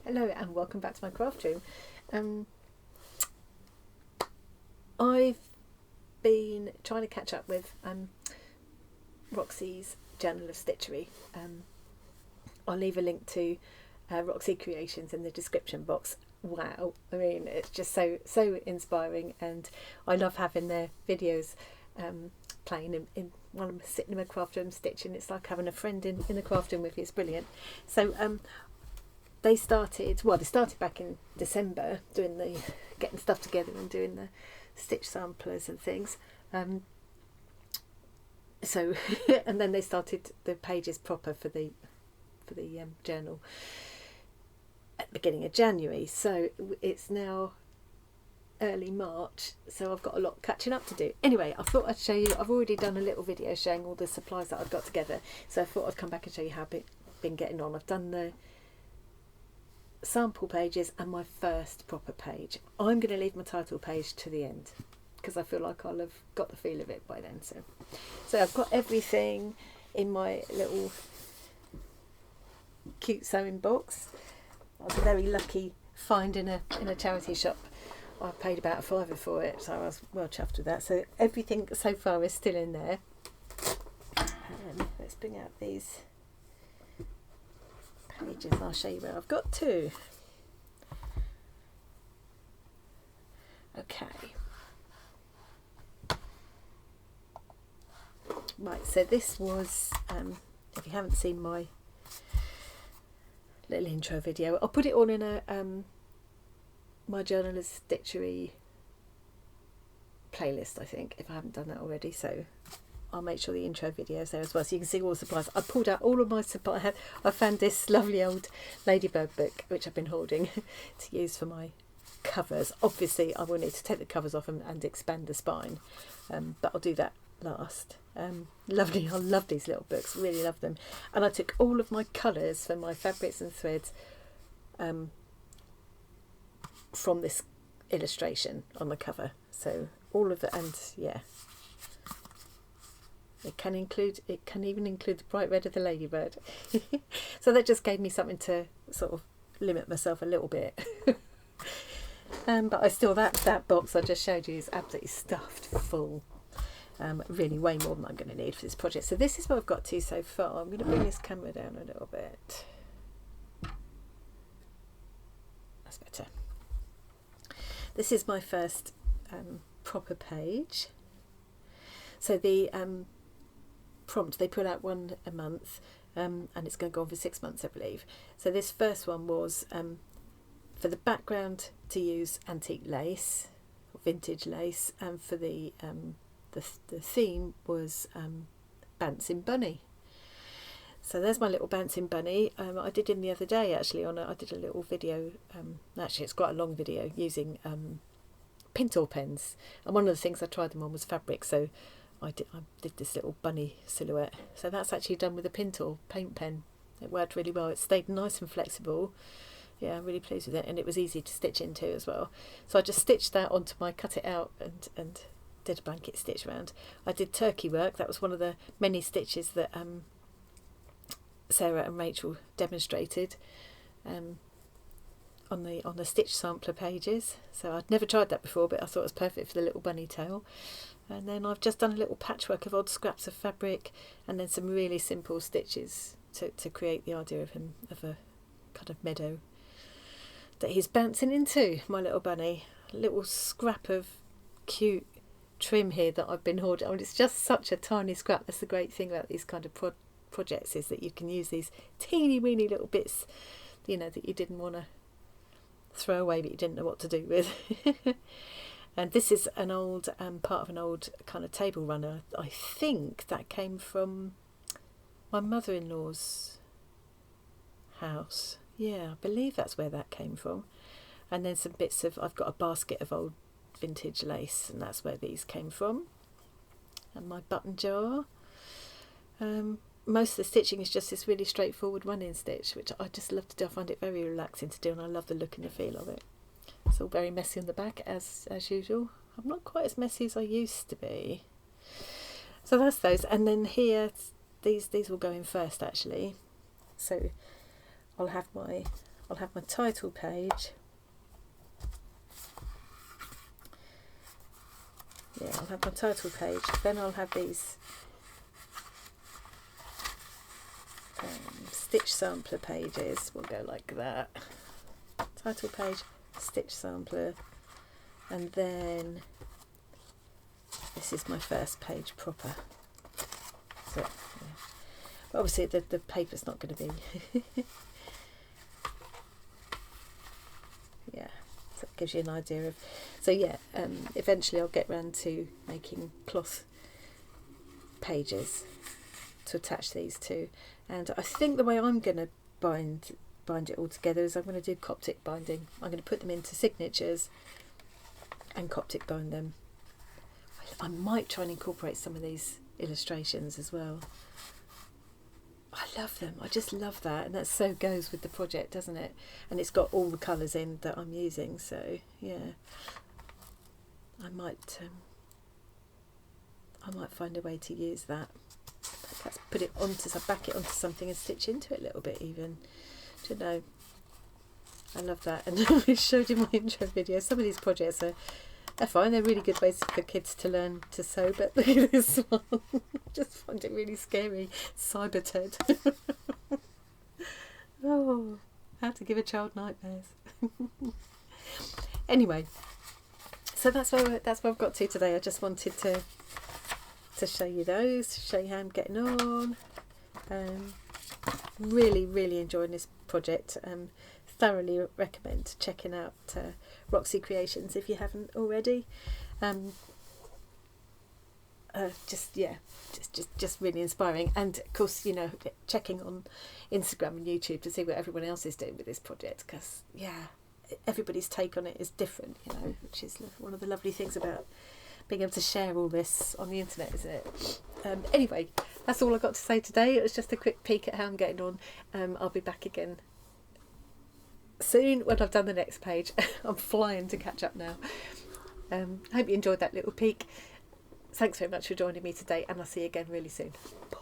Hello and welcome back to my craft room. I've been trying to catch up with Roxy's Journal of Stitchery. I'll leave a link to Roxy Creations in the description box. Wow, I mean, it's just so inspiring, and I love having their videos playing in while I'm sitting in my craft room stitching. It's like having a friend in the craft room with you. It's brilliant. So they started back in December doing getting stuff together and doing the stitch samplers and things. So and then they started the pages proper for the journal at the beginning of January. So it's now early March, so I've got a lot catching up to do. Anyway, I thought I'd show you. I've already done a little video showing all the supplies that I've got together, so I thought I'd come back and show you how I've been getting on. I've done the sample pages and my first proper page. I'm going to leave my title page to the end because I feel like I'll have got the feel of it by then. So I've got everything in my little cute sewing box. I was very lucky find in a charity shop. I paid about £5 for it, so I was well chuffed with that. So everything so far is still in there. Let's bring out these pages. I'll show you where I've got to. Okay. Right, so this was, if you haven't seen my little intro video, I'll put it on in a my Journal of Stitchery playlist, I think, if I haven't done that already. So I'll make sure the intro video is there as well, so you can see all the supplies. I pulled out all of my supplies. I found this lovely old Ladybird book, which I've been holding to use for my covers. Obviously, I will need to take the covers off and expand the spine, but I'll do that last. Lovely, I love these little books, really love them. And I took all of my colours for my fabrics and threads from this illustration on the cover. So all of it, and yeah, it can even include the bright red of the Ladybird. So that just gave me something to sort of limit myself a little bit. But I still, that box I just showed you is absolutely stuffed full. Really way more than I'm going to need for this project. So this is what I've got to so far. I'm going to bring this camera down a little bit. That's better. This is my first proper page. So the prompt, they put out one a month, and it's going to go on for 6 months, I believe. So this first one was for the background to use antique lace, or vintage lace, and for the theme was Bouncing Bunny. So there's my little Bouncing Bunny. I did him the other day actually. I did a little video. Actually, it's quite a long video using Pintor pens. And one of the things I tried them on was fabric. So I did this little bunny silhouette. So that's actually done with a Pintor paint pen. It worked really well. It stayed nice and flexible. Yeah, I'm really pleased with it, and it was easy to stitch into as well. So I just stitched that onto my cut it out and did a blanket stitch around. I did turkey work. That was one of the many stitches that Sarah and Rachel demonstrated on the stitch sampler pages. So I'd never tried that before, but I thought it was perfect for the little bunny tail. And then I've just done a little patchwork of odd scraps of fabric, and then some really simple stitches to create the idea of him, of a kind of meadow that he's bouncing into, my little bunny. A little scrap of cute trim here that I've been hoarding. I mean, it's just such a tiny scrap. That's the great thing about these kind of projects, is that you can use these teeny weeny little bits, you know, that you didn't want to throw away but you didn't know what to do with. And this is an old part of an old kind of table runner. I think that came from my mother-in-law's house. Yeah, I believe that's where that came from. And then some bits of, I've got a basket of old vintage lace, and that's where these came from. And my button jar. Most of the stitching is just this really straightforward running stitch, which I just love to do. I find it very relaxing to do, and I love the look and the feel of it. It's all very messy on the back as usual. I'm not quite as messy as I used to be. So that's those. And then here, these will go in first actually. So I'll have my I'll have my title page. Yeah, I'll have my title page. Then I'll have these stitch sampler pages. We'll go like that. Title page, stitch sampler, and then this is my first page proper. So, yeah. Obviously the paper's not going to be yeah, so it gives you an idea of, so yeah, eventually I'll get round to making cloth pages to attach these to, and I think the way I'm going to bind it all together is I'm going to do Coptic binding. I'm going to put them into signatures and Coptic bind them. I might try and incorporate some of these illustrations as well. I love them. I just love that, and that so goes with the project, doesn't it? And it's got all the colours in that I'm using, so yeah, I might find a way to use that. Perhaps put it onto, back it onto something and stitch into it a little bit even. I don't know. I love that. And I showed in my intro video, some of these projects are fine. They're really good ways for kids to learn to sew, but look at this one. I just find it really scary. Cyber Ted. Oh, how to give a child nightmares. Anyway, so that's where I've got to today. I just wanted to show you those, show you how I'm getting on. Really enjoying this project. Thoroughly recommend checking out Roxy Creations if you haven't already. Just really inspiring, and of course, you know, checking on Instagram and YouTube to see what everyone else is doing with this project, because yeah, everybody's take on it is different, you know, which is one of the lovely things about being able to share all this on the internet, isn't it? Anyway, that's all I got to say today. It was just a quick peek at how I'm getting on. I'll be back again soon when I've done the next page. I'm flying to catch up now. Hope you enjoyed that little peek. Thanks very much for joining me today, and I'll see you again really soon. Bye.